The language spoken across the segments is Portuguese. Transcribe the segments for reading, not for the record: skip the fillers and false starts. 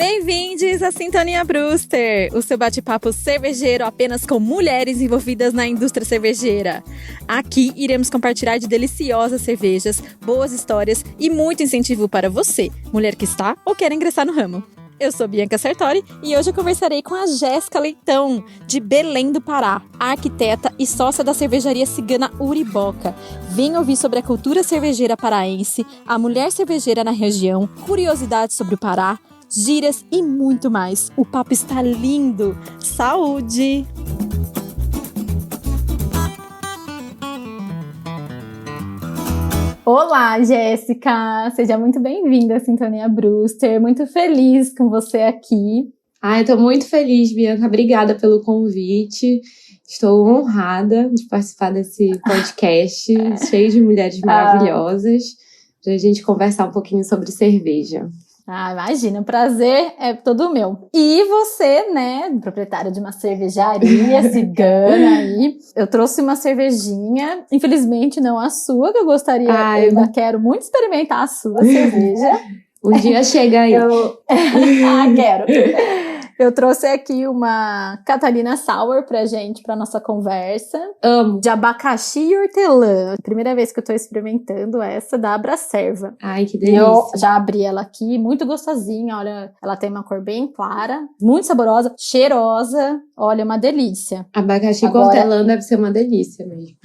Bem-vindos à Sintonia Brewster, o seu bate-papo cervejeiro apenas com mulheres envolvidas na indústria cervejeira. Aqui iremos compartilhar de deliciosas cervejas, boas histórias e muito incentivo para você, mulher que está ou quer ingressar no ramo. Eu sou Bianca Sartori e hoje eu conversarei com a Jéssica Leitão, de Belém do Pará, arquiteta e sócia da cervejaria cigana Uriboca. Vem ouvir sobre a cultura cervejeira paraense, a mulher cervejeira na região, curiosidades sobre o Pará, gírias e muito mais. O papo está lindo! Saúde! Olá, Jéssica! Seja muito bem-vinda à Sintonia Brewster. Muito feliz com você aqui. Eu tô muito feliz, Bianca. Obrigada pelo convite. Estou honrada de participar desse podcast cheio de mulheres maravilhosas, pra gente conversar um pouquinho sobre cerveja. Imagina, o prazer é todo meu. E você, né, proprietária de uma cervejaria cigana aí, eu trouxe uma cervejinha, infelizmente não a sua, que eu gostaria, eu ainda quero muito experimentar a sua cerveja. Um dia chega aí. Quero. Eu trouxe aqui uma Catarina Sour pra gente, pra nossa conversa. Amo. De abacaxi e hortelã. Primeira vez que eu tô experimentando essa da Abracerva. Ai, que delícia. Eu já abri ela aqui, muito gostosinha, olha, ela tem uma cor bem clara, muito saborosa, cheirosa, olha, uma delícia. Abacaxi com hortelã deve ser uma delícia mesmo.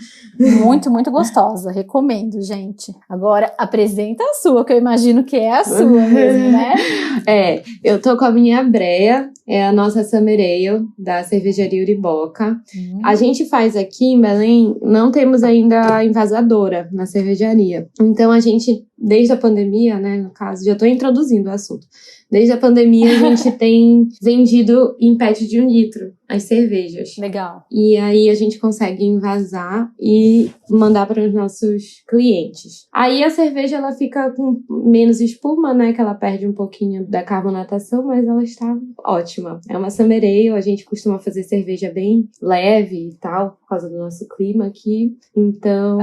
Muito, muito gostosa, recomendo, gente. Agora, apresenta a sua, que eu imagino que é a sua mesmo, né? Eu tô com a minha Breia, é a nossa Summer Ale, da cervejaria Uriboca. A gente faz aqui em Belém, não temos ainda a envasadora na cervejaria. Então a gente, desde a pandemia, né, no caso, já tô introduzindo o assunto. Desde a pandemia a gente tem vendido em PET de 1 litro as cervejas. Legal. E aí a gente consegue envasar e mandar para os nossos clientes. Aí a cerveja ela fica com menos espuma, né? Que ela perde um pouquinho da carbonatação, mas ela está ótima. É uma Summer Ale, a gente costuma fazer cerveja bem leve e tal, por causa do nosso clima aqui. Então,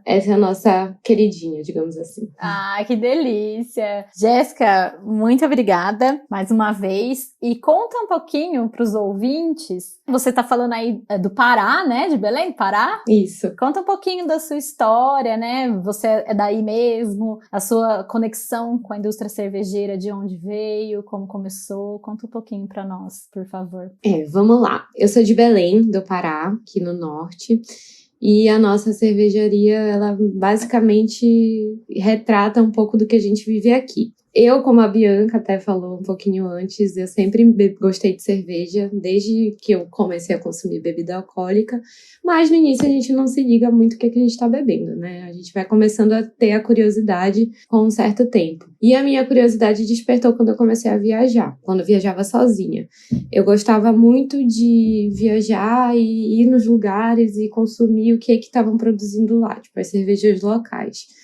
essa é a nossa queridinha, digamos assim. Que delícia! Jéssica, muito obrigada mais uma vez. E conta um pouquinho para os ouvintes. Você tá falando aí do Pará, né? De Belém, Pará? Isso. Conta um pouquinho da sua história, né? Você é daí mesmo, a sua conexão com a indústria cervejeira, de onde veio, como começou. Conta um pouquinho para nós, por favor. Vamos lá. Eu sou de Belém, do Pará, aqui no norte. E a nossa cervejaria, ela basicamente retrata um pouco do que a gente vive aqui. Eu, como a Bianca até falou um pouquinho antes, eu sempre gostei de cerveja, desde que eu comecei a consumir bebida alcoólica, mas no início a gente não se liga muito o que a gente está bebendo, né? A gente vai começando a ter a curiosidade com um certo tempo. E a minha curiosidade despertou quando eu comecei a viajar, quando eu viajava sozinha. Eu gostava muito de viajar e ir nos lugares e consumir o que estavam produzindo lá, tipo as cervejas locais.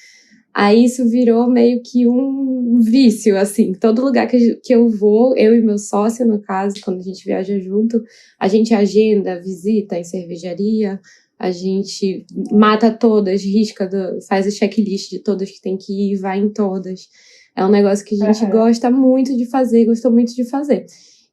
Aí isso virou meio que um vício, assim. Todo lugar que eu vou, eu e meu sócio, no caso, quando a gente viaja junto, a gente agenda, visita em cervejaria, a gente mata todas, faz o checklist de todas que tem que ir e vai em todas. É um negócio que a gente gosta muito de fazer, gostou muito de fazer.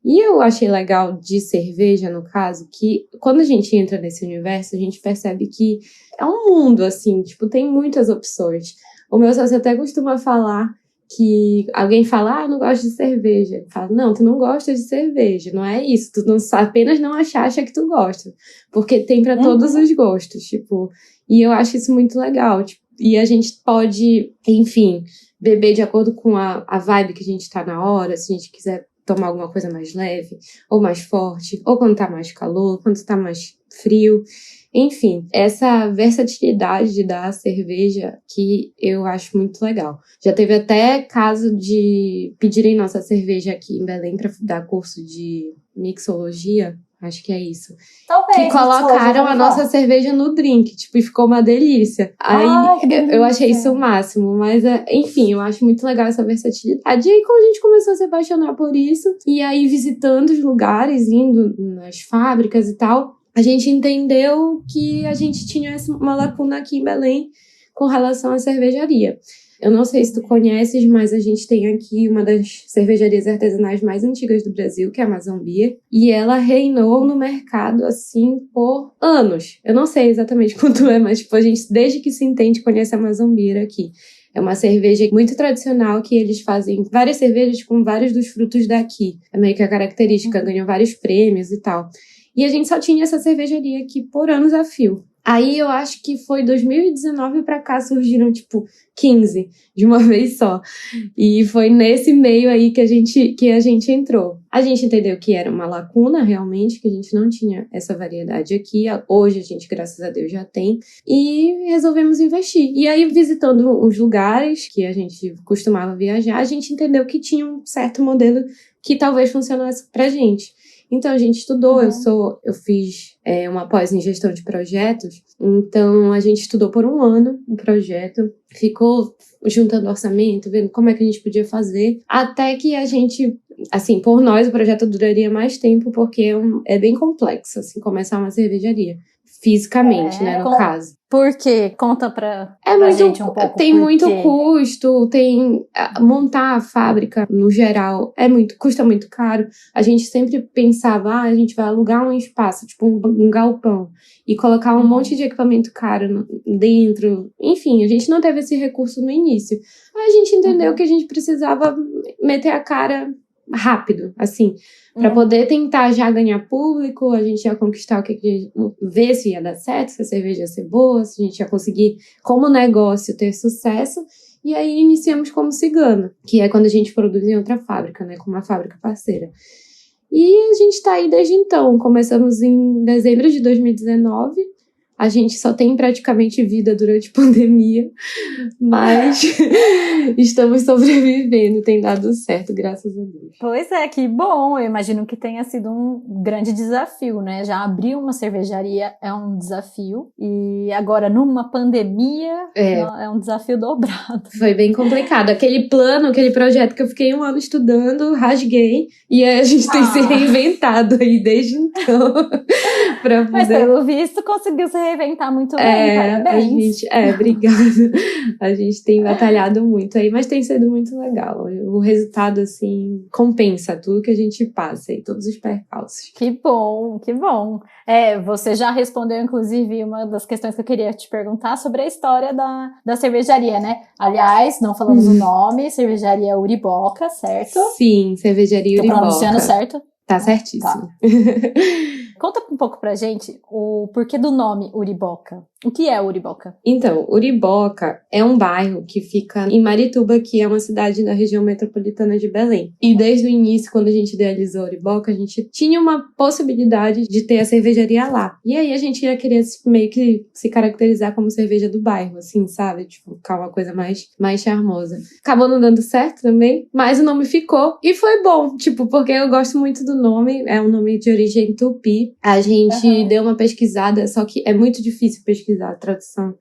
E eu achei legal de cerveja, no caso, que quando a gente entra nesse universo, a gente percebe que é um mundo, assim, tipo, tem muitas opções. O meu sócio até costuma falar que alguém fala, não gosto de cerveja. Ele fala, não, tu não gosta de cerveja, não é isso. Tu não, apenas não acha que tu gosta. Porque tem pra todos os gostos, tipo. E eu acho isso muito legal. Tipo, e a gente pode, enfim, beber de acordo com a vibe que a gente tá na hora, se a gente quiser tomar alguma coisa mais leve, ou mais forte, ou quando tá mais calor, quando tá mais frio. Enfim, essa versatilidade da cerveja que eu acho muito legal. Já teve até caso de pedirem nossa cerveja aqui em Belém para dar curso de mixologia, acho que é isso. Talvez. Que colocaram a nossa cerveja no drink, tipo, e ficou uma delícia. Aí eu achei isso o máximo, mas enfim, eu acho muito legal essa versatilidade. E aí, como a gente começou a se apaixonar por isso, e aí visitando os lugares, indo nas fábricas e tal, a gente entendeu que a gente tinha uma lacuna aqui em Belém com relação à cervejaria. Eu não sei se tu conheces, mas a gente tem aqui uma das cervejarias artesanais mais antigas do Brasil, que é a Amazon Beer. E ela reinou no mercado, assim, por anos. Eu não sei exatamente quanto é, mas, tipo, a gente, desde que se entende, conhece a Amazon Beer aqui. É uma cerveja muito tradicional que eles fazem várias cervejas com vários dos frutos daqui. É meio que a característica, ganham vários prêmios e tal. E a gente só tinha essa cervejaria aqui por anos a fio. Aí eu acho que foi 2019 pra cá surgiram, tipo, 15 de uma vez só. E foi nesse meio aí que a gente entrou. A gente entendeu que era uma lacuna, realmente, que a gente não tinha essa variedade aqui. Hoje a gente, graças a Deus, já tem. E resolvemos investir. E aí, visitando os lugares que a gente costumava viajar, a gente entendeu que tinha um certo modelo que talvez funcionasse pra gente. Então, a gente estudou, eu fiz uma pós em gestão de projetos, então a gente estudou por um ano o projeto, ficou juntando orçamento, vendo como é que a gente podia fazer, até que a gente, assim, por nós o projeto duraria mais tempo, porque é bem complexo, assim, começar uma cervejaria. Fisicamente, né, no caso. Por quê? Conta pra gente um pouco. Tem muito custo, montar a fábrica, no geral, custa muito caro. A gente sempre pensava, a gente vai alugar um espaço, tipo um galpão, e colocar um monte de equipamento caro dentro. Enfim, a gente não teve esse recurso no início. Aí a gente entendeu que a gente precisava meter a cara rápido, assim, para poder tentar já ganhar público, a gente ia conquistar ver se ia dar certo, se a cerveja ia ser boa, se a gente ia conseguir, como negócio, ter sucesso. E aí iniciamos como Cigana, que é quando a gente produz em outra fábrica, né, com uma fábrica parceira. E a gente tá aí desde então. Começamos em dezembro de 2019. A gente só tem praticamente vida durante a pandemia, mas estamos sobrevivendo, tem dado certo, graças a Deus. Pois é, que bom, eu imagino que tenha sido um grande desafio, né? Já abrir uma cervejaria é um desafio, e agora numa pandemia é um desafio dobrado. Foi bem complicado, aquele projeto que eu fiquei um ano estudando, rasguei, e a gente tem se reinventado aí desde então. Pra poder... Mas pelo visto conseguiu se reinventar muito bem, parabéns. Obrigada. A gente tem batalhado muito aí, mas tem sido muito legal. O resultado, assim, compensa tudo que a gente passa e todos os percalços. Que bom, que bom. Você já respondeu, inclusive, uma das questões que eu queria te perguntar sobre a história da cervejaria, né? Aliás, não falamos o nome, cervejaria Uriboca, certo? Sim, cervejaria Uriboca. Tô pronunciando certo? Tá certíssimo. Tá. Conta um pouco pra gente o porquê do nome Uriboca. O que é Uriboca? Então, Uriboca é um bairro que fica em Marituba, que é uma cidade da região metropolitana de Belém. E desde o início, quando a gente idealizou Uriboca, a gente tinha uma possibilidade de ter a cervejaria lá. E aí a gente ia querer meio que se caracterizar como cerveja do bairro, assim, sabe? Tipo, ficar uma coisa mais charmosa. Acabou não dando certo também, mas o nome ficou. E foi bom, tipo, porque eu gosto muito do nome. É um nome de origem tupi. A gente deu uma pesquisada, só que é muito difícil pesquisar a tradução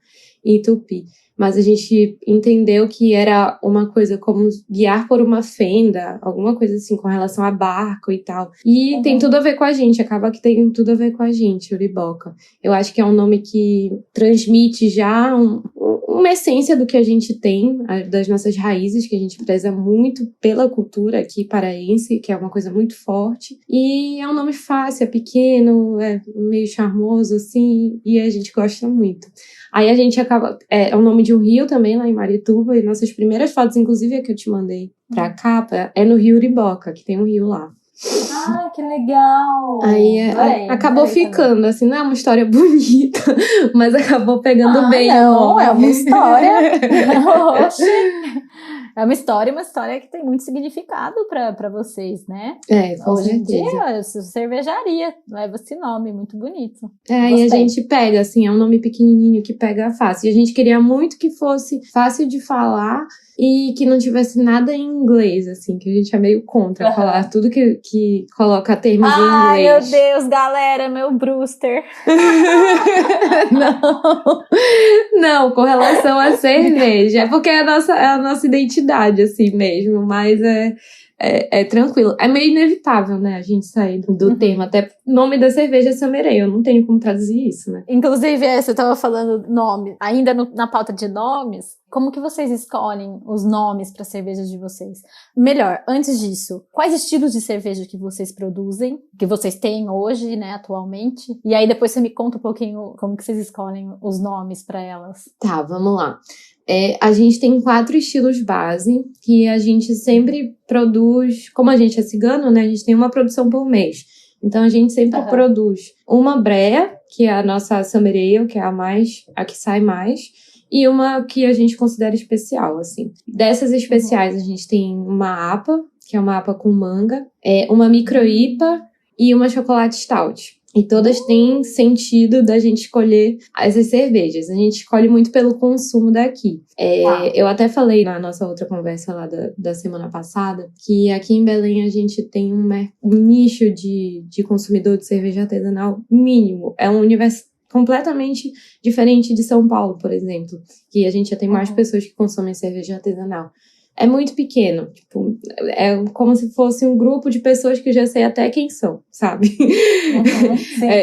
em tupi. Mas a gente entendeu que era uma coisa como guiar por uma fenda, alguma coisa assim, com relação a barco e tal. E tem tudo a ver com a gente, acaba que tem tudo a ver com a gente, Uriboca. Eu acho que é um nome que transmite já uma essência do que a gente tem, das nossas raízes, que a gente preza muito pela cultura aqui paraense, que é uma coisa muito forte. E é um nome fácil, é pequeno, é meio charmoso, assim, e a gente gosta muito. Aí a gente acaba... É o nome de um rio também, lá em Marituba, e nossas primeiras fotos, inclusive a que eu te mandei pra capa, é no Rio Uriboca, que tem um rio lá. Ah, que legal! Aí acabou ficando, também. Assim, não é uma história bonita, mas acabou pegando bem. Não, é uma história. Oxe. É uma história que tem muito significado pra vocês, né? Com Hoje em certeza. dia, cervejaria leva esse nome, muito bonito. E a gente pega, assim, é um nome pequenininho que pega fácil. E a gente queria muito que fosse fácil de falar e que não tivesse nada em inglês, assim, que a gente é meio contra falar tudo que coloca termos em inglês. Ai, meu Deus, galera, meu Brewster. Não, com relação à cerveja. É porque é a nossa identidade, assim mesmo, mas é tranquilo. É meio inevitável, né, a gente sair do tema. Até o nome da cerveja é Summer Ale, eu não tenho como traduzir isso, né? Inclusive, você estava falando nome, ainda na pauta de nomes, como que vocês escolhem os nomes para cervejas de vocês? Melhor, antes disso, quais estilos de cerveja que vocês produzem, que vocês têm hoje, né, atualmente? E aí depois você me conta um pouquinho como que vocês escolhem os nomes para elas. Tá, vamos lá. A gente tem 4 estilos base que a gente sempre produz. Como a gente é cigano, né? A gente tem uma produção por mês. Então a gente sempre produz uma breia, que é a nossa Summer Ale, que é a que sai mais, e uma que a gente considera especial, assim. Dessas especiais, a gente tem uma APA, que é uma APA com manga, uma micro IPA e uma chocolate stout. E todas têm sentido da gente escolher essas cervejas. A gente escolhe muito pelo consumo daqui. Eu até falei na nossa outra conversa lá da semana passada que aqui em Belém a gente tem um nicho de consumidor de cerveja artesanal mínimo. É um universo completamente diferente de São Paulo, por exemplo, que a gente já tem mais pessoas que consomem cerveja artesanal. É muito pequeno, tipo, é como se fosse um grupo de pessoas que eu já sei até quem são, sabe?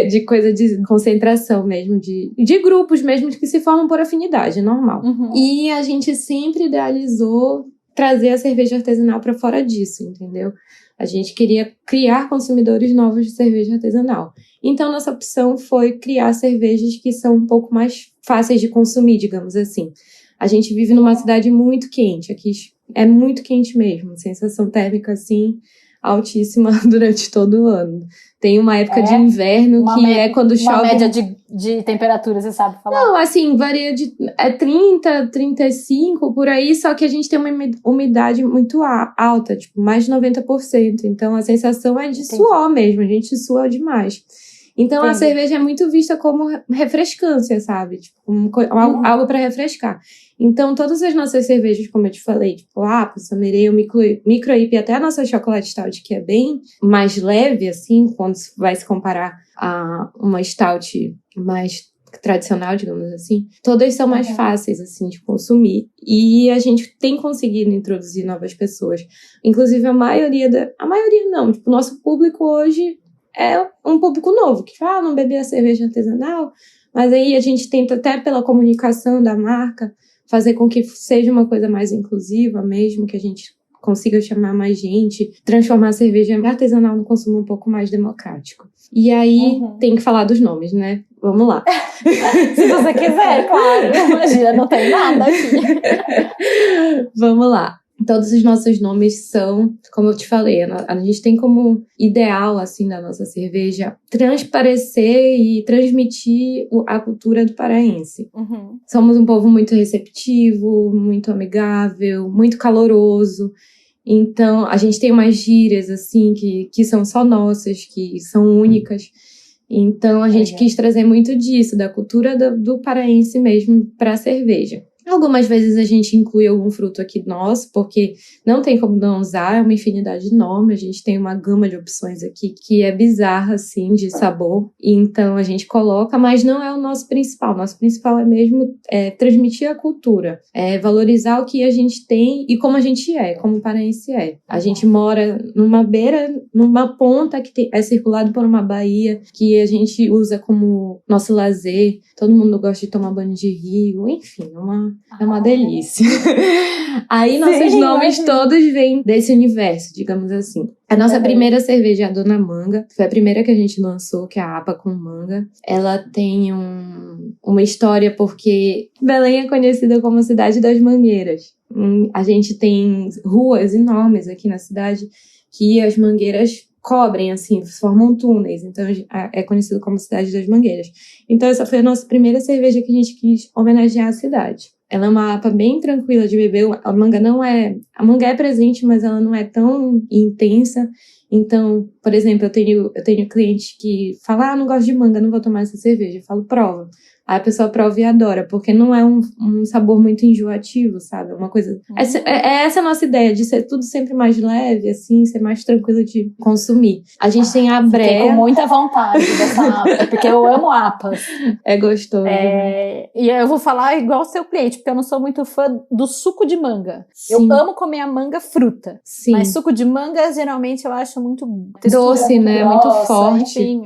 De coisa de concentração mesmo, de grupos mesmo que se formam por afinidade, normal. E a gente sempre idealizou trazer a cerveja artesanal para fora disso, entendeu? A gente queria criar consumidores novos de cerveja artesanal. Então, nossa opção foi criar cervejas que são um pouco mais fáceis de consumir, digamos assim. A gente vive numa cidade muito quente, aqui é muito quente mesmo, sensação térmica, assim, altíssima durante todo o ano. Tem uma época de inverno que quando chove... Uma média de temperatura, você sabe falar? Não, assim, varia de 30, 35, por aí, só que a gente tem uma umidade muito alta, tipo, mais de 90%. Então, a sensação é de suor mesmo, a gente sua demais. Então, a cerveja é muito vista como refrescância, sabe? Tipo, algo para refrescar. Então, todas as nossas cervejas, como eu te falei, tipo, Summer Ale, Micro IPA e até a nossa Chocolate Stout, que é bem mais leve, assim, quando vai se comparar a uma Stout mais tradicional, digamos assim, todas são mais fáceis, assim, de consumir. E a gente tem conseguido introduzir novas pessoas. Inclusive, a maioria não, tipo, o nosso público hoje é um público novo, que não bebia cerveja artesanal, mas aí a gente tenta até pela comunicação da marca fazer com que seja uma coisa mais inclusiva mesmo, que a gente consiga chamar mais gente, transformar a cerveja artesanal no consumo um pouco mais democrático. E aí tem que falar dos nomes, né? Vamos lá. Se você quiser, claro. Imagina, não tem nada aqui. Vamos lá. Todos os nossos nomes são, como eu te falei, a gente tem como ideal, assim, da nossa cerveja, transparecer e transmitir a cultura do paraense. Somos um povo muito receptivo, muito amigável, muito caloroso. Então, a gente tem umas gírias, assim, que são só nossas, que são únicas. Então, a gente quis trazer muito disso, da cultura do paraense mesmo, para a cerveja. Algumas vezes a gente inclui algum fruto aqui nosso, porque não tem como não usar, é uma infinidade enorme, a gente tem uma gama de opções aqui que é bizarra, assim, de sabor, e então a gente coloca, mas não é o nosso principal. Nosso principal é mesmo transmitir a cultura, valorizar o que a gente tem e como a gente como o paraense é. A gente mora numa ponta que é circulado por uma baía, que a gente usa como nosso lazer, todo mundo gosta de tomar banho de rio, enfim, é uma delícia. Aí nossos nomes todos vêm desse universo, digamos assim. A nossa primeira cerveja é a Dona Manga. Foi a primeira que a gente lançou, que é a APA com manga. Ela tem uma história porque Belém é conhecida como a cidade das mangueiras. A gente tem ruas enormes aqui na cidade que as mangueiras cobrem, assim, formam túneis. Então, é conhecido como Cidade das Mangueiras. Então, essa foi a nossa primeira cerveja que a gente quis homenagear a cidade. Ela é uma APA bem tranquila de beber. A manga é presente, mas ela não é tão intensa. Então, por exemplo, eu tenho cliente que fala, não gosto de manga, não vou tomar essa cerveja. Eu falo, prova. Aí a pessoa prova e adora, porque não é um sabor muito enjoativo, sabe? É uma coisa... É essa a nossa ideia, de ser tudo sempre mais leve, assim, ser mais tranquilo de consumir. A gente tem a Fiquei com Brea. muita vontade dessa APA, porque eu amo APAs. É gostoso, né? E eu vou falar igual o seu cliente, porque eu não sou muito fã do suco de manga. Sim. Eu amo comer a manga fruta. Sim. Mas suco de manga, geralmente, eu acho muito... Doce, né? Grossa, muito forte. Enfim,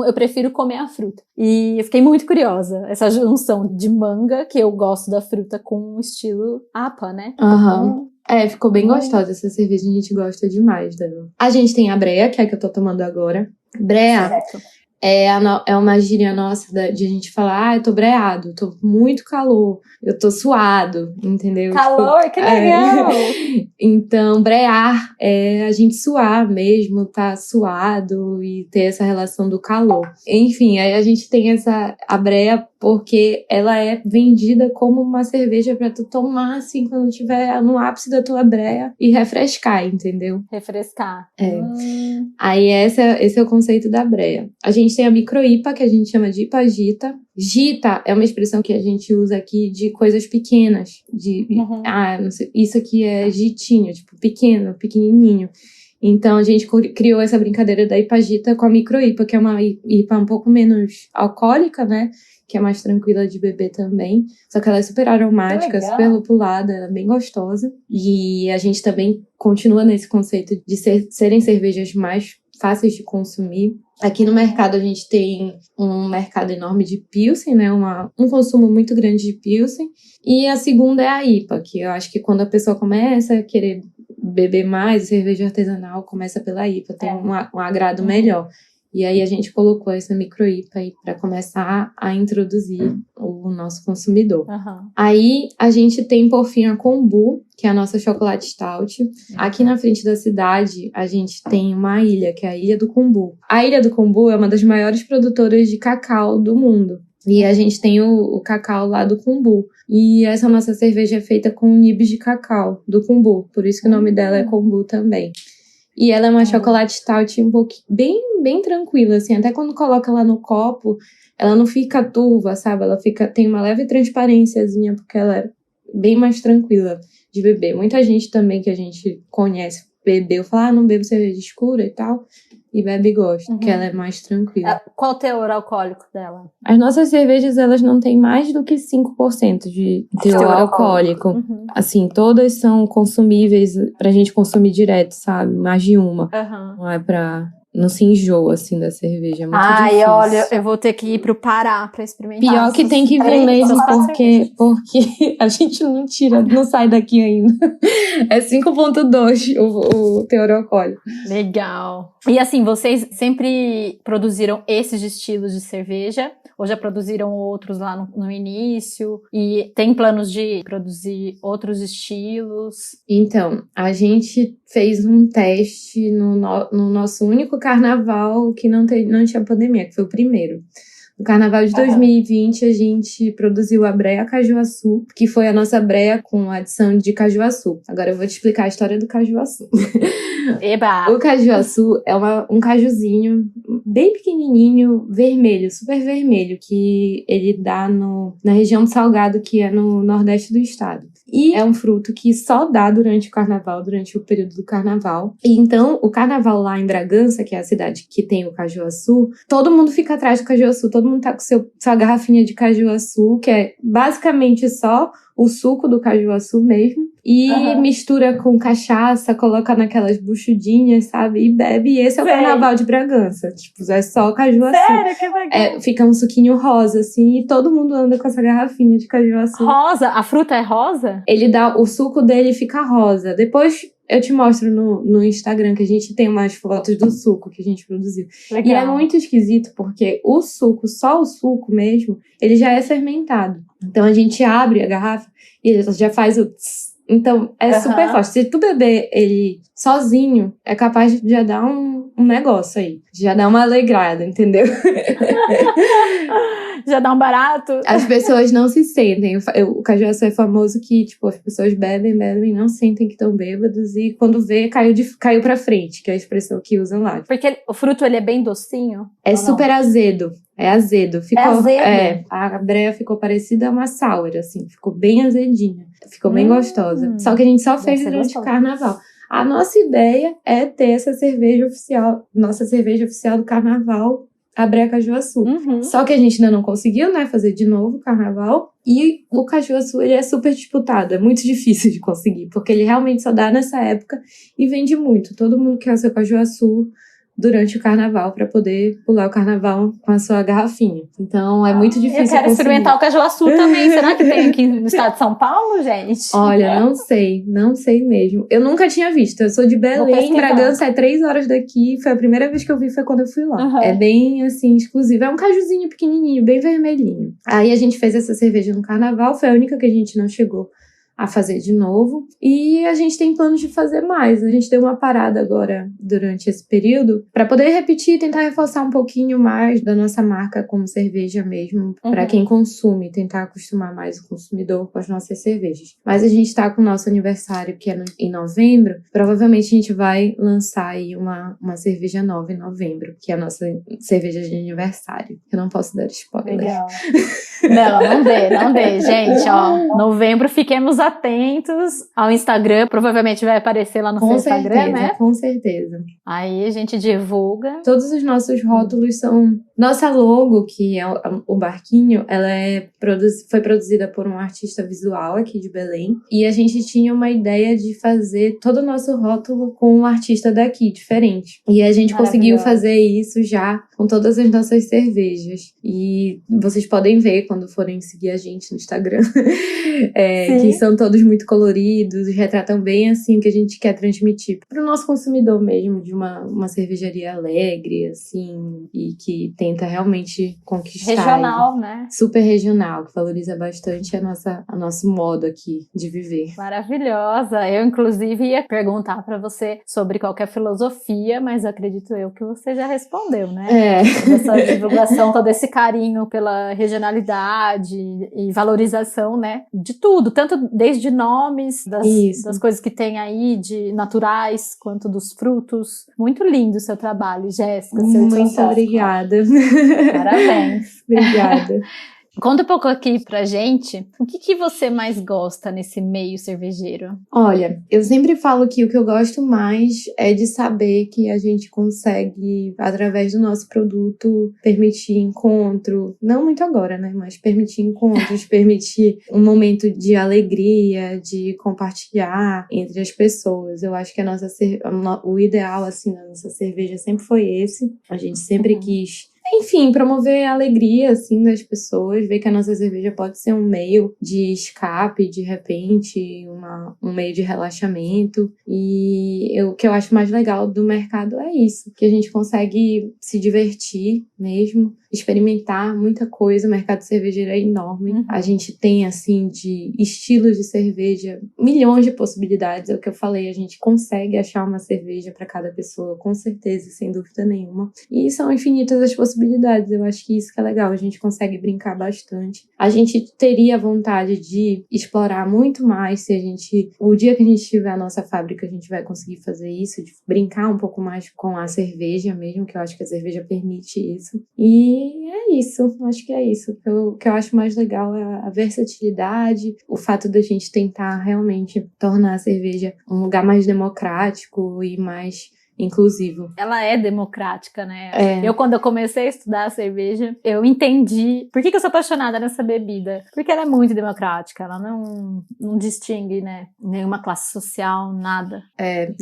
eu prefiro comer a fruta. E eu fiquei muito curiosa. Essa junção de manga, que eu gosto da fruta, com o estilo APA, né? Aham. Ficou bem gostosa essa cerveja, a gente gosta demais dela. A gente tem a Brea, que é a que eu tô tomando agora. Brea Certo. é uma gíria nossa de a gente falar, eu tô breado, tô com muito calor, eu tô suado, entendeu? Calor, que legal! Então, brear é a gente suar mesmo, tá suado e ter essa relação do calor. Enfim, aí a gente tem a Brea porque ela é vendida como uma cerveja pra tu tomar, assim, quando tiver no ápice da tua breia e refrescar, entendeu? Refrescar. Aí esse é o conceito da breia. A gente tem a micro-IPA, que a gente chama de IPA Gita. Gita é uma expressão que a gente usa aqui de coisas pequenas. Não sei, isso aqui é gitinho, tipo pequeno, pequenininho. Então a gente criou essa brincadeira da IPA Gita com a micro-IPA, que é uma IPA um pouco menos alcoólica, né? Que é mais tranquila de beber também. Só que ela é super aromática, super lupulada, ela é bem gostosa. E a gente também continua nesse conceito de serem cervejas mais fáceis de consumir. Aqui no mercado a gente tem um mercado enorme de Pilsen, né? Um consumo muito grande de Pilsen. E a segunda é a IPA, que eu acho que quando a pessoa começa a querer beber mais, cerveja artesanal começa pela IPA, tem um agrado melhor. E aí a gente colocou essa micro-IPA aí para começar a introduzir o nosso consumidor. Aí a gente tem, por fim, a Kombu, que é a nossa chocolate stout. Aqui na frente da cidade, a gente tem uma ilha, que é a Ilha do Kombu. A Ilha do Kombu é uma das maiores produtoras de cacau do mundo. E a gente tem o cacau lá do Kombu. E essa nossa cerveja é feita com nibs de cacau do Kombu. Por isso que o nome dela é Kombu também. E ela é uma chocolate stout um pouquinho, bem tranquila, assim. Até quando coloca ela no copo, ela não fica turva, sabe? Ela tem uma leve transparênciazinha, porque ela é bem mais tranquila de beber. Muita gente também que a gente conhece bebeu, fala, não bebo cerveja escura e tal. E bebe e gosta, porque ela é mais tranquila. Qual o teor alcoólico dela? As nossas cervejas, elas não têm mais do que 5% de teor alcoólico. Assim, todas são consumíveis pra gente consumir direto, sabe? Mais de uma. Não é pra... Não se enjoa, assim, da cerveja. É muito difícil. Olha, eu vou ter que ir pro Pará pra experimentar. Pior que tem que vir mesmo, porque a gente não sai daqui ainda. É 5,2 o teor alcoólico. Legal. E assim, vocês sempre produziram esses estilos de cerveja? Ou já produziram outros lá no início? E tem planos de produzir outros estilos? Então, a gente fez um teste no nosso único carnaval que não tinha pandemia, que foi o primeiro. No carnaval de 2020, a gente produziu a Brea Cajuaçu, que foi a nossa Brea com adição de cajuaçu. Agora eu vou te explicar a história do cajuaçu. Eba! O cajuaçu é um cajuzinho bem pequenininho, vermelho, super vermelho, que ele dá na região do Salgado, que é no nordeste do estado. E é um fruto que só dá durante o carnaval, durante o período do carnaval. E então, o carnaval lá em Bragança, que é a cidade que tem o cajuaçu, todo mundo fica atrás do cajuaçu, todo mundo tá com sua garrafinha de cajuaçu, que é basicamente só o suco do cajuaçu mesmo, e mistura com cachaça, coloca naquelas buchudinhas, sabe? E bebe, e esse é o carnaval de Bragança. Tipo, é só cajuaçu. Sério? Que legal. Fica um suquinho rosa, assim, e todo mundo anda com essa garrafinha de cajuaçu. Rosa? A fruta é rosa? O suco dele fica rosa. Depois eu te mostro no Instagram, que a gente tem umas fotos do suco que a gente produziu. Legal. E é muito esquisito, porque o suco, só o suco mesmo, ele já é fermentado. Então a gente abre a garrafa e ele já faz o tss. Então é super forte. Se tu beber ele sozinho, é capaz de já dar um negócio aí. Já dar uma alegrada, entendeu? Já dá um barato. As pessoas não se sentem. O cajuaçu é famoso que, tipo, as pessoas bebem, não sentem que estão bêbados e quando vê, caiu pra frente, que é a expressão que usam lá. Porque o fruto, ele é bem docinho? É super azedo. É azedo. É azedo? A breia ficou parecida a uma sour, assim. Ficou bem azedinha. Ficou bem gostosa. Só que a gente só fez durante o carnaval. A nossa ideia é ter essa cerveja oficial, nossa cerveja oficial do carnaval, a Breia Cajuaçu. Só que a gente ainda não conseguiu, né, fazer de novo o carnaval. E o Cajuaçu, ele é super disputado, é muito difícil de conseguir, porque ele realmente só dá nessa época e vende muito. Todo mundo quer o seu Cajuaçu durante o carnaval para poder pular o carnaval com a sua garrafinha. Então é muito difícil. Eu quero experimentar o Cajuaçu também. Será que tem aqui no estado de São Paulo, gente? Olha, não sei mesmo. Eu nunca tinha visto. Eu sou de Belém, Bragança é 3 horas daqui. Foi a primeira vez que eu vi, foi quando eu fui lá. É bem, assim, exclusivo. É um cajuzinho pequenininho, bem vermelhinho. Aí a gente fez essa cerveja no carnaval, foi a única que a gente não chegou a fazer de novo. E a gente tem planos de fazer mais. A gente deu uma parada agora durante esse período para poder repetir e tentar reforçar um pouquinho mais da nossa marca como cerveja mesmo, para quem consome, tentar acostumar mais o consumidor com as nossas cervejas. Mas a gente tá com o nosso aniversário, que é em novembro. Provavelmente a gente vai lançar aí uma cerveja nova em novembro, que é a nossa cerveja de aniversário. Eu não posso dar spoiler. Legal. Não dê, gente, ó. Novembro, fiquemos atentos ao Instagram, provavelmente vai aparecer lá no seu Instagram, né? Com certeza. Aí a gente divulga. Todos os nossos rótulos são... Nossa logo, que é o barquinho, ela foi produzida por um artista visual aqui de Belém. E a gente tinha uma ideia de fazer todo o nosso rótulo com um artista daqui, diferente. E a gente conseguiu fazer isso já com todas as nossas cervejas. E vocês podem ver quando forem seguir a gente no Instagram, que são todos muito coloridos, retratam bem assim o que a gente quer transmitir para o nosso consumidor mesmo, de uma cervejaria alegre, assim, e que tenta realmente conquistar. Regional, né? Super regional, que valoriza bastante a nosso modo aqui de viver. Maravilhosa! Eu, inclusive, ia perguntar para você sobre qualquer filosofia, mas acredito eu que você já respondeu, né? Toda essa divulgação, todo esse carinho pela regionalidade e valorização, né? De tudo, tanto desde nomes, das coisas que tem aí, de naturais, quanto dos frutos. Muito lindo o seu trabalho, Jéssica. Muito obrigada. Parabéns. Obrigada. Conta um pouco aqui pra gente, o que você mais gosta nesse meio cervejeiro? Olha, eu sempre falo que o que eu gosto mais é de saber que a gente consegue, através do nosso produto, permitir encontro, não muito agora, né, mas permitir encontros, permitir um momento de alegria, de compartilhar entre as pessoas. Eu acho que o ideal, assim, da nossa cerveja sempre foi esse. A gente sempre quis, enfim, promover a alegria, assim, das pessoas, ver que a nossa cerveja pode ser um meio de escape, de repente, um meio de relaxamento. E o que eu acho mais legal do mercado é isso, que a gente consegue se divertir mesmo, experimentar muita coisa. O mercado cervejeiro é enorme. A gente tem, assim, de estilos de cerveja, milhões de possibilidades. É o que eu falei, a gente consegue achar uma cerveja para cada pessoa, com certeza, sem dúvida nenhuma. E são infinitas as possibilidades. Eu acho que isso que é legal, a gente consegue brincar bastante. A gente teria vontade de explorar muito mais o dia que a gente tiver a nossa fábrica, a gente vai conseguir fazer isso, de brincar um pouco mais com a cerveja mesmo, que eu acho que a cerveja permite isso. E é isso, acho que é isso. O que eu acho mais legal é a versatilidade, o fato da gente tentar realmente tornar a cerveja um lugar mais democrático e mais inclusivo. Ela é democrática, né? Quando eu comecei a estudar a cerveja, eu entendi por que eu sou apaixonada nessa bebida. Porque ela é muito democrática, ela não distingue, né, nenhuma classe social, nada.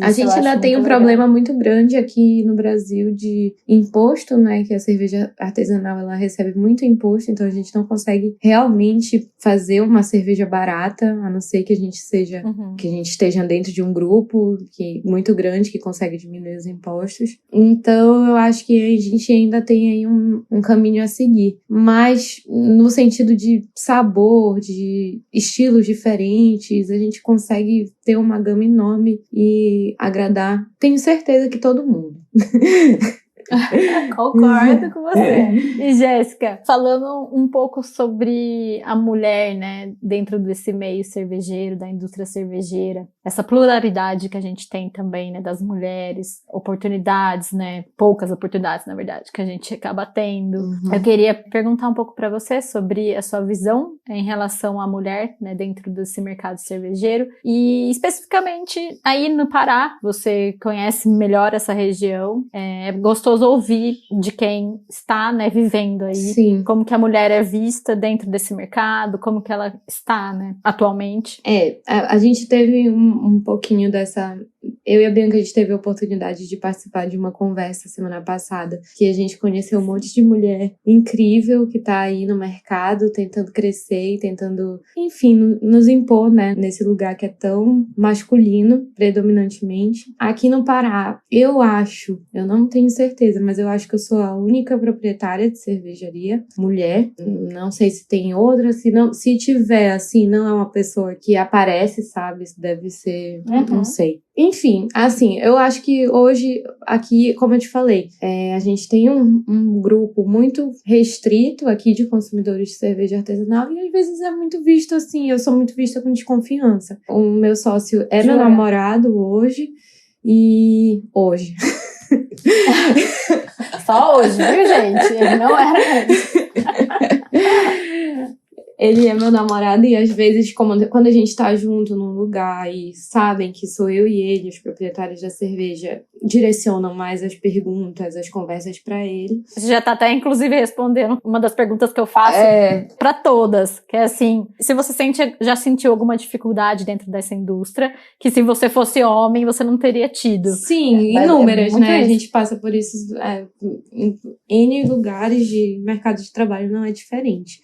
A gente ainda tem um problema muito grande aqui no Brasil de imposto, né, que a cerveja artesanal, ela recebe muito imposto, então a gente não consegue realmente fazer uma cerveja barata, a não ser que a gente esteja dentro de um grupo muito grande que consegue diminuir os impostos. Então eu acho que a gente ainda tem aí um caminho a seguir, mas no sentido de sabor, de estilos diferentes, a gente consegue ter uma gama enorme e agradar, tenho certeza que todo mundo. Concordo com você. E Jéssica, falando um pouco sobre a mulher, né, dentro desse meio cervejeiro, da indústria cervejeira, essa pluralidade que a gente tem também, né, das mulheres, oportunidades, né, poucas oportunidades, na verdade, que a gente acaba tendo. Eu queria perguntar um pouco para você sobre a sua visão em relação à mulher, né, dentro desse mercado cervejeiro e especificamente aí no Pará, você conhece melhor essa região, é gostoso ouvir de quem está, né, vivendo aí. Sim. Como que a mulher é vista dentro desse mercado, como que ela está, né, atualmente. A gente teve um pouquinho dessa... Eu e a Bianca, a gente teve a oportunidade de participar de uma conversa semana passada, que a gente conheceu um monte de mulher incrível que tá aí no mercado, tentando crescer e tentando, enfim, nos impor, né, nesse lugar que é tão masculino, predominantemente. Aqui no Pará, eu acho, eu não tenho certeza, mas eu acho que eu sou a única proprietária de cervejaria mulher. Não sei se tem outra, se tiver, assim, não é uma pessoa que aparece, sabe? Deve ser, não sei. Enfim, assim, eu acho que hoje, aqui, como eu te falei, a gente tem um grupo muito restrito aqui de consumidores de cerveja artesanal e às vezes é muito visto assim, eu sou muito vista com desconfiança. O meu sócio é meu namorado hoje e... Hoje. Só hoje, viu, gente? Ele não era antes. Ele é meu namorado e às vezes, quando a gente tá junto num lugar e sabem que sou eu e ele, os proprietários da cerveja, direcionam mais as perguntas, as conversas pra ele. Você já tá até, inclusive, respondendo uma das perguntas que eu faço pra todas, que é assim, se você já sentiu alguma dificuldade dentro dessa indústria, que se você fosse homem, você não teria tido. Sim, inúmeras, né? A gente passa por isso em N lugares de mercado de trabalho, não é diferente.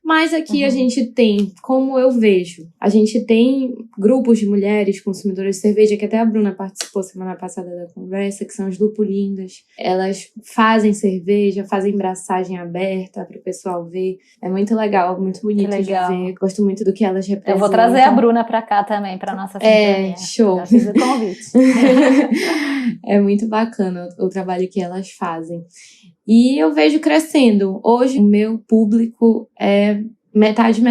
Mas aqui a gente tem, como eu vejo, a gente tem grupos de mulheres consumidoras de cerveja, que até a Bruna participou semana passada da conversa, que são as lupulindas. Elas fazem cerveja, fazem braçagem aberta para o pessoal ver. É muito legal, muito bonito de ver. Gosto muito do que elas representam. Eu vou trazer a Bruna pra cá também, pra nossa sintonia. Show. Já fiz o convite. É muito bacana o trabalho que elas fazem. E eu vejo crescendo. Hoje, o meu público é metade.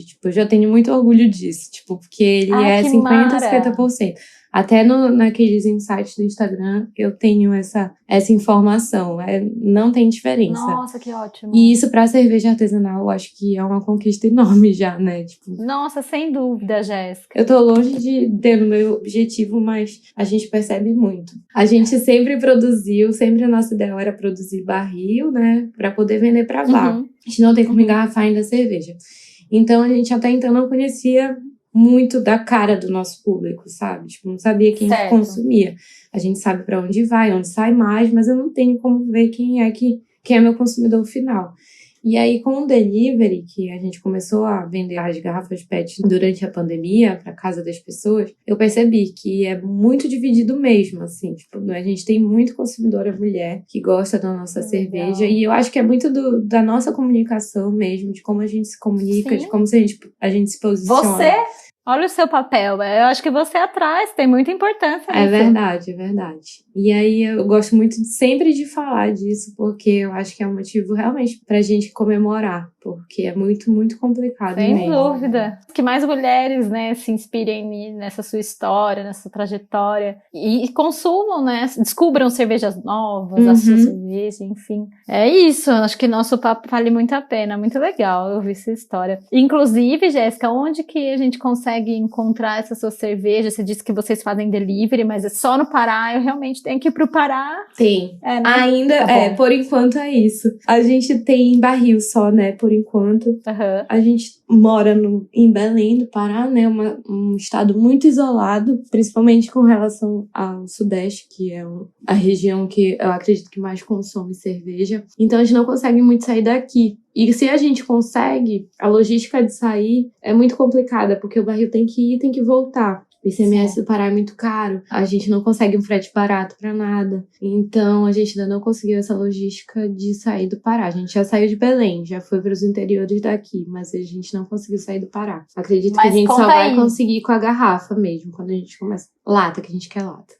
Tipo, eu já tenho muito orgulho disso. Tipo, porque ele é 50%, 50%. Até naqueles insights do Instagram, eu tenho essa informação. Não tem diferença. Nossa, que ótimo. E isso pra cerveja artesanal, eu acho que é uma conquista enorme já, né? Tipo, nossa, sem dúvida, Jéssica. Eu tô longe de ter o meu objetivo, mas a gente percebe muito. A gente sempre produziu, sempre a nossa ideia era produzir barril, né? Pra poder vender pra bar. A gente não tem como engarrafar ainda a cerveja. Então, a gente até então não conhecia muito da cara do nosso público, sabe? Tipo, não sabia quem que consumia. A gente sabe pra onde vai, onde sai mais, mas eu não tenho como ver quem é meu consumidor final. E aí, com o delivery, que a gente começou a vender as garrafas PET durante a pandemia, para casa das pessoas, eu percebi que é muito dividido mesmo, assim. Tipo, a gente tem muito consumidora mulher que gosta da nossa cerveja. E eu acho que é muito da nossa comunicação mesmo, de como a gente se comunica, de como a gente se posiciona. Você... Olha o seu papel, eu acho que você atrás tem muita importância nisso. É verdade. E aí eu gosto muito sempre de falar disso, porque eu acho que é um motivo realmente pra gente comemorar, porque é muito, muito complicado mesmo. Sem dúvida. Que mais mulheres, né, se inspirem nessa sua história, nessa trajetória e consumam, né, descubram cervejas novas, a sua cerveja, enfim. É isso, acho que nosso papo vale muito a pena, muito legal eu ouvir essa história. Inclusive, Jéssica, onde que a gente consegue encontrar essa sua cerveja? Você disse que vocês fazem delivery, mas é só no Pará. Eu realmente tenho que ir pro Pará. Tem. Né? Ainda por enquanto é isso. A gente tem barril só, né, por enquanto. A gente mora em Belém do Pará, né, um estado muito isolado, principalmente com relação ao Sudeste, que é a região que eu acredito que mais consome cerveja. Então a gente não consegue muito sair daqui. E se a gente consegue, a logística de sair é muito complicada, porque o barril tem que ir e tem que voltar. O ICMS do Pará é muito caro, a gente não consegue um frete barato pra nada. Então, a gente ainda não conseguiu essa logística de sair do Pará. A gente já saiu de Belém, já foi pros interiores daqui, mas a gente não conseguiu sair do Pará. Acredito que a gente só vai conseguir com a garrafa mesmo, quando a gente começa. Lata, que a gente quer lata.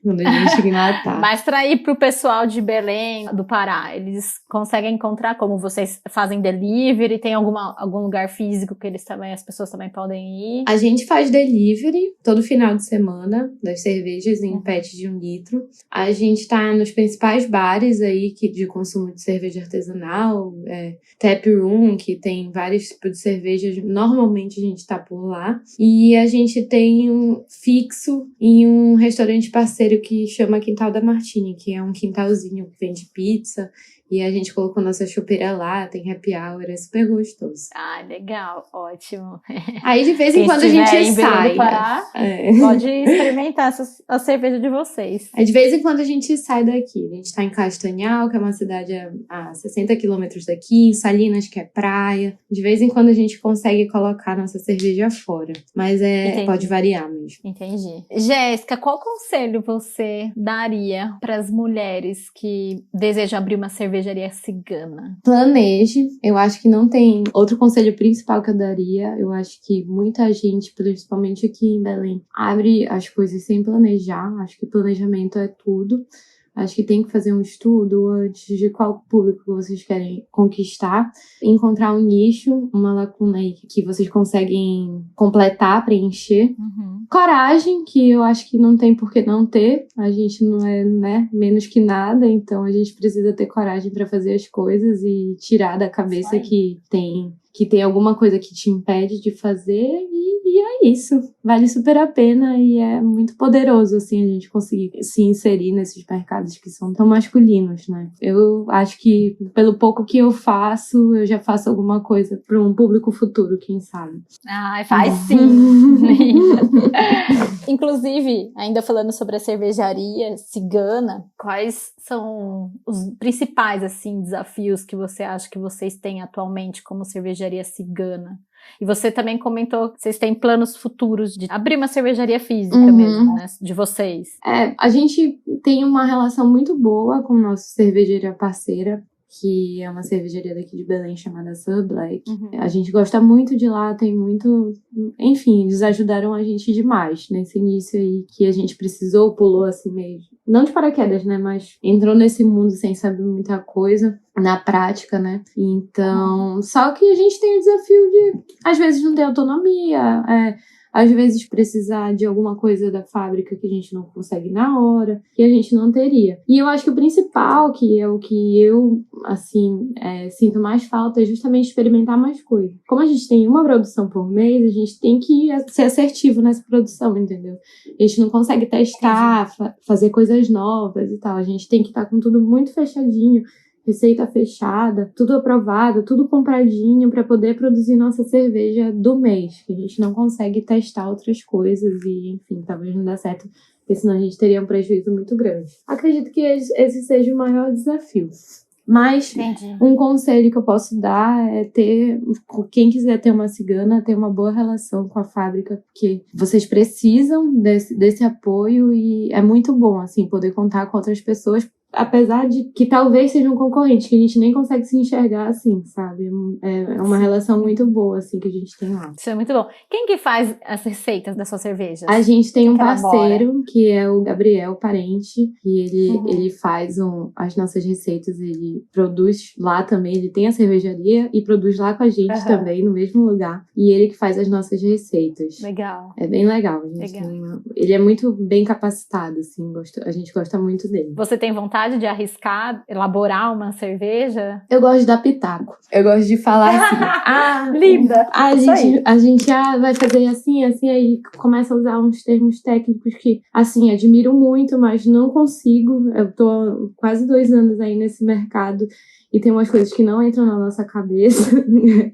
quando a gente lá tá. Mas para ir pro pessoal de Belém, do Pará, eles conseguem encontrar como vocês fazem delivery? Tem algum lugar físico que as pessoas também podem ir? A gente faz delivery todo final de semana das cervejas em PET de 1 litro. A gente tá nos principais bares aí de consumo de cerveja artesanal, Tap Room, que tem vários tipos de cervejas. Normalmente a gente tá por lá. E a gente tem um fixo em um restaurante parceiro que chama Quintal da Martini, que é um quintalzinho que vende pizza. E a gente colocou nossa chopeira lá, tem happy hour, é super gostoso. Ah, legal, ótimo. Aí de vez em quando a gente sai. Do Pará, pode experimentar a cerveja de vocês. Aí de vez em quando a gente sai daqui. A gente tá em Castanhal, que é uma cidade a 60 quilômetros daqui, em Salinas, que é praia. De vez em quando a gente consegue colocar nossa cerveja fora. Mas pode variar mesmo. Entendi. Jéssica, qual conselho você daria para as mulheres que desejam abrir uma cervejaria cigana? Planeje. Eu acho que não tem outro conselho principal que eu daria. Eu acho que muita gente, principalmente aqui em Belém, abre as coisas sem planejar. Acho que planejamento é tudo. Acho que tem que fazer um estudo antes de qual público vocês querem conquistar. Encontrar um nicho, uma lacuna aí que vocês conseguem completar, preencher. Coragem, que eu acho que não tem por que não ter. A gente não é, menos que nada. Então a gente precisa ter coragem para fazer as coisas e tirar da cabeça que tem alguma coisa que te impede de fazer e é isso. Vale super a pena e é muito poderoso, assim, a gente conseguir se inserir nesses mercados que são tão masculinos, né? Eu acho que pelo pouco que eu faço, eu já faço alguma coisa para um público futuro, quem sabe. Ai, faz sim! Inclusive, ainda falando sobre a cervejaria cigana, quais são os principais, assim, desafios que você acha que vocês têm atualmente como cervejaria cigana? E você também comentou que vocês têm planos futuros de abrir uma cervejaria física mesmo, né? De vocês. A gente tem uma relação muito boa com nossa cervejaria parceira, que é uma cervejaria daqui de Belém chamada Sir Black. A gente gosta muito de lá, tem muito... Enfim, eles ajudaram a gente demais nesse início aí que a gente precisou, pulou assim meio... Não de paraquedas, né? Mas entrou nesse mundo sem saber muita coisa na prática, né? Então, só que a gente tem o desafio de, às vezes, não ter autonomia, às vezes precisar de alguma coisa da fábrica que a gente não consegue na hora, que a gente não teria. E eu acho que o principal, que é o que eu, assim, sinto mais falta, é justamente experimentar mais coisas. Como a gente tem uma produção por mês, a gente tem que ser assertivo nessa produção, entendeu? A gente não consegue testar, fazer coisas novas e tal. A gente tem que estar com tudo muito fechadinho, receita fechada, tudo aprovado, tudo compradinho para poder produzir nossa cerveja do mês, que a gente não consegue testar outras coisas e, enfim, talvez não dê certo, porque senão a gente teria um prejuízo muito grande. Acredito que esse seja o maior desafio. Mas um conselho que eu posso dar é quem quiser ter uma cigana, ter uma boa relação com a fábrica, porque vocês precisam desse apoio e é muito bom, assim, poder contar com outras pessoas, apesar de que talvez seja um concorrente, que a gente nem consegue se enxergar assim, sabe? É uma relação muito boa, assim, que a gente tem lá. Isso é muito bom. Quem que faz as receitas das suas cervejas? A gente tem um parceiro, que é o Gabriel Parente, e ele faz as nossas receitas, ele produz lá também, ele tem a cervejaria e produz lá com a gente também, no mesmo lugar. E ele que faz as nossas receitas. Legal. É bem legal. Ele é muito bem capacitado, assim, a gente gosta muito dele. Você tem vontade de arriscar, elaborar uma cerveja? Eu gosto de dar pitaco. Eu gosto de falar assim. Linda! A gente vai fazer assim, aí começa a usar uns termos técnicos que, assim, admiro muito, mas não consigo. Eu tô quase 2 anos aí nesse mercado e tem umas coisas que não entram na nossa cabeça.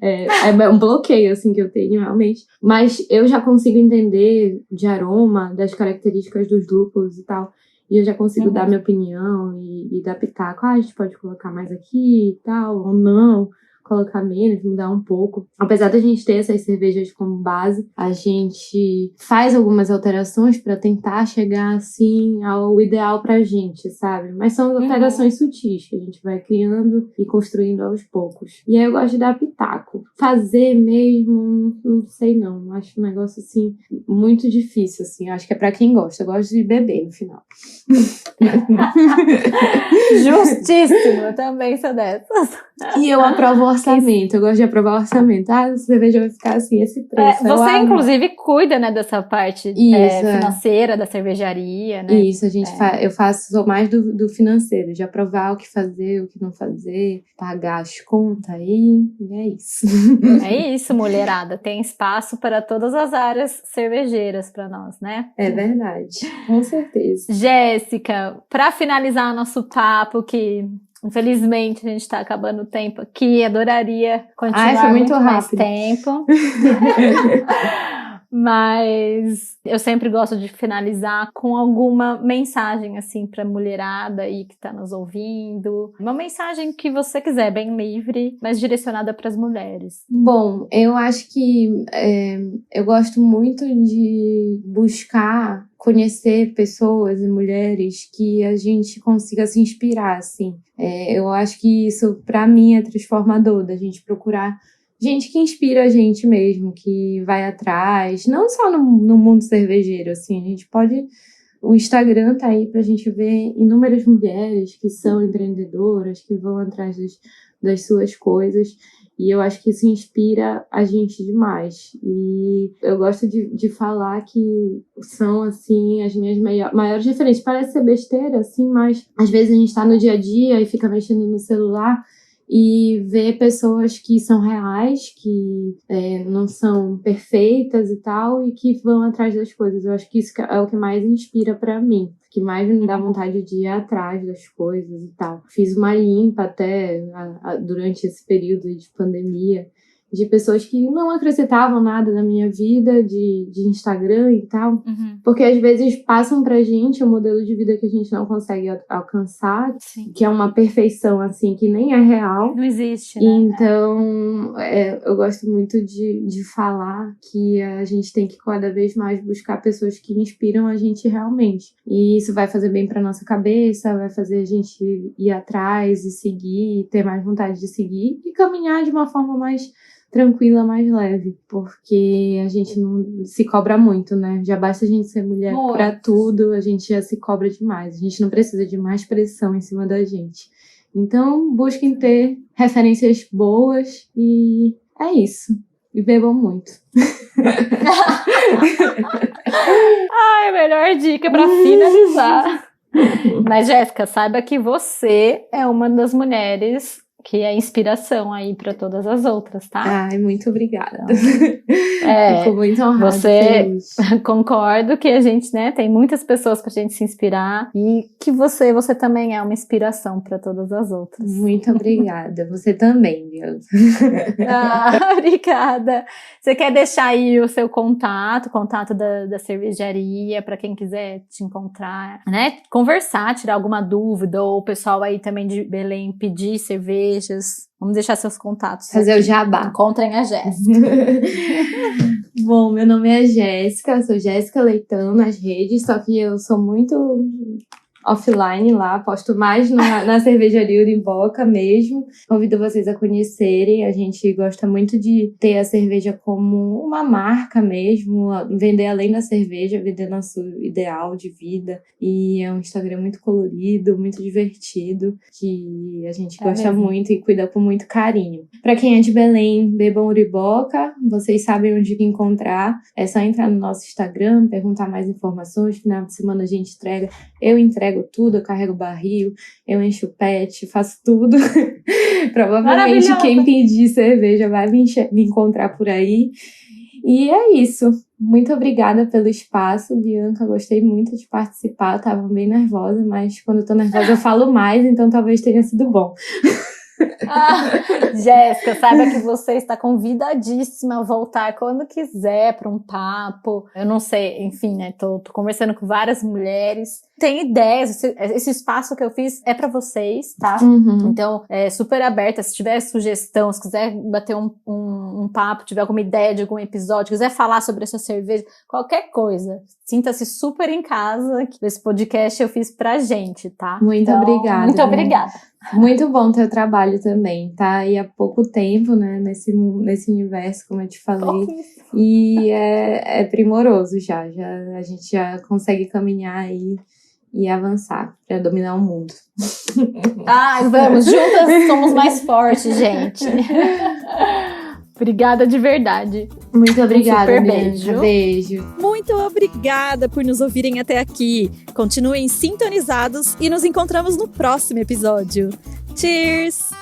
É um bloqueio, assim, que eu tenho, realmente. Mas eu já consigo entender de aroma, das características dos lúpulos e tal. E eu já consigo dar minha opinião e dar pitaco. A gente pode colocar mais aqui e tal, ou não. colocar menos, mudar um pouco. Apesar da gente ter essas cervejas como base, a gente faz algumas alterações para tentar chegar, assim, ao ideal pra gente, sabe? Mas são alterações sutis que a gente vai criando e construindo aos poucos. E aí eu gosto de dar pitaco. Fazer mesmo, não sei não. Acho um negócio, assim, muito difícil, assim. Acho que é pra quem gosta. Eu gosto de beber no final. Justíssimo, eu também sou dessas. E eu aprovo o orçamento. Eu gosto de aprovar o orçamento. A cerveja vai ficar assim, esse preço. Você, inclusive, cuida, né, dessa parte financeira da cervejaria, né? Isso, eu sou mais do financeiro, de aprovar o que fazer, o que não fazer, pagar as contas aí, e é isso. É isso, mulherada. Tem espaço para todas as áreas cervejeiras para nós, né? É verdade, com certeza. Jéssica, para finalizar nosso papo, que infelizmente a gente está acabando o tempo aqui, adoraria continuar foi muito mais rápido. tempo. Mas eu sempre gosto de finalizar com alguma mensagem, assim, pra mulherada aí que tá nos ouvindo. Uma mensagem que você quiser, bem livre, mas direcionada pras mulheres. Bom, eu acho que eu gosto muito de buscar conhecer pessoas e mulheres que a gente consiga se inspirar, assim. Eu acho que isso, pra mim, é transformador, da gente procurar gente que inspira a gente mesmo, que vai atrás, não só no mundo cervejeiro, assim, a gente pode... O Instagram tá aí pra gente ver inúmeras mulheres que são empreendedoras, que vão atrás das suas coisas, e eu acho que isso inspira a gente demais. E eu gosto de falar que são, assim, as minhas maiores referências. Parece ser besteira, assim, mas às vezes a gente tá no dia a dia e fica mexendo no celular e ver pessoas que são reais, que não são perfeitas e tal, e que vão atrás das coisas. Eu acho que isso é o que mais inspira pra mim, que mais me dá vontade de ir atrás das coisas e tal. Fiz uma limpa até durante esse período de pandemia, de pessoas que não acrescentavam nada na minha vida, de Instagram e tal. Porque às vezes passam pra gente um modelo de vida que a gente não consegue alcançar, Sim. Que é uma perfeição, assim, que nem é real. Não existe, né? Então, eu gosto muito de falar que a gente tem que cada vez mais buscar pessoas que inspiram a gente realmente. E isso vai fazer bem pra nossa cabeça, vai fazer a gente ir atrás e seguir, ter mais vontade de seguir e caminhar de uma forma mais tranquila, mais leve, porque a gente não se cobra muito, né? Já basta a gente ser mulher pra tudo, a gente já se cobra demais. A gente não precisa de mais pressão em cima da gente. Então, busquem ter referências boas e é isso. E bebam muito. Ai, melhor dica pra finalizar. Mas, Jéssica, saiba que você é uma das mulheres que é inspiração aí para todas as outras, tá? Ai, muito obrigada. Fico muito honrada. Você concordo que a gente, né, tem muitas pessoas pra gente se inspirar e que você também é uma inspiração para todas as outras. Muito obrigada. Você também, Bianca. Obrigada. Você quer deixar aí o seu contato da cervejaria para quem quiser te encontrar, né? Conversar, tirar alguma dúvida, ou o pessoal aí também de Belém pedir cervejas. Vamos deixar seus contatos. Fazer o jabá. Encontrem a Jéssica. Bom, meu nome é Jéssica, eu sou Jéssica Leitão nas redes, só que eu sou muito offline lá, posto mais na cervejaria Urimboca mesmo. Convido vocês a conhecerem, a gente gosta muito de ter a cerveja como uma marca mesmo, vender além da cerveja, vender nosso ideal de vida. E é um Instagram muito colorido, muito divertido, que a gente gosta muito e cuida com muito carinho. Pra quem é de Belém, bebam Urimboca, vocês sabem onde encontrar, é só entrar no nosso Instagram, perguntar mais informações, final de semana a gente entrega, eu entrego tudo, eu carrego barril, eu encho o pet, faço tudo. Provavelmente quem pedir cerveja vai me encontrar por aí. E é isso. Muito obrigada pelo espaço, Bianca. Gostei muito de participar. Eu tava bem nervosa, mas quando eu tô nervosa eu falo mais, então talvez tenha sido bom. Jéssica, saiba que você está convidadíssima a voltar quando quiser para um papo. Eu não sei, enfim, né? Tô conversando com várias mulheres tem ideias, esse espaço que eu fiz é pra vocês, tá? Então, é super aberta, se tiver sugestão, se quiser bater um papo, tiver alguma ideia de algum episódio, quiser falar sobre essa cerveja, qualquer coisa, sinta-se super em casa, que esse podcast eu fiz pra gente, tá? Muito obrigada. Muito obrigada. Muito bom teu trabalho também, tá? E há pouco tempo, né, nesse universo, como eu te falei, e é primoroso já, a gente já consegue caminhar aí e avançar para dominar o mundo. Vamos, juntas somos mais fortes, gente. Obrigada de verdade. Muito obrigada, super beijo. Beijo. Muito obrigada por nos ouvirem até aqui. Continuem sintonizados e nos encontramos no próximo episódio. Cheers!